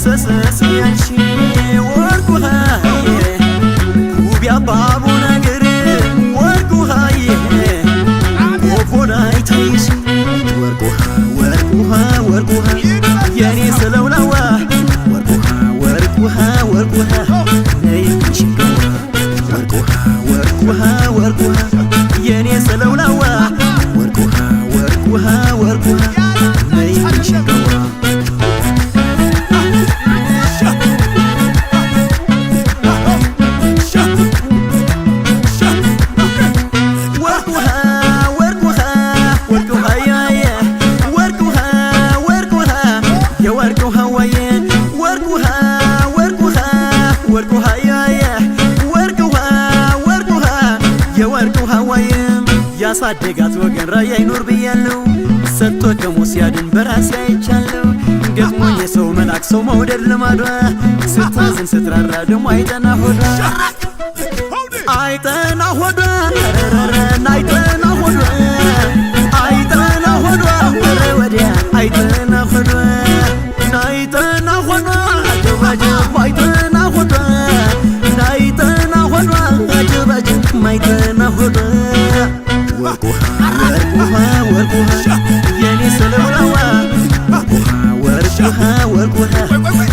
ፈሰሰ ያንቺ ወርቅ ውሃዬ ውብ ያባቡ ነገር ወርቅ ውሃዬ ወፎ ላይ ታይሽ ወርቅ ውሃ ወርቅ ውሃ ወርቅ ውሃ የኔ ስለውላዋ ወርቅ ውሃ ወርቅ ውሃ ወርቅ ውሃ ነይ ሽንገዋ ወርቅ ውሃ ወርቅ ውሃ ወርቅ ውሃ የኔ ስለውላዋ ወርቅ ውሃ ወርቅ ውሃ ወርቅ ውሃ ነይ ሽንገዋ ያሳደጋት ወገን ራያ ይኖር ብያለሁ ሰጥቶ ከሞት ሲያድን በራሴ አይቻለሁ ገጥሞኝ የሰው መላክ ሰው መውደድ ልማዷ ስታዝን ስትራራ ደሞ አይጠና ሆዷ አይጠና ሆዷ ረረረን አይጠና ሆዷ አይጠና ሆዷ ወረ ወዲያ አይጠና ሆዷ ናይጠና ሆዷ አጀባጀብ አይጠና ሆዷ ናይጠና ሆዷ አጀባጀብ ማይጠና ሆዷ ወርቅ ውሃ ወርቅ ውሃ ወርቅ ውሃ የኔ ስለውላዋ ወርቅ ውሃ ወርቅ ውሃ ወርቅ ውሃ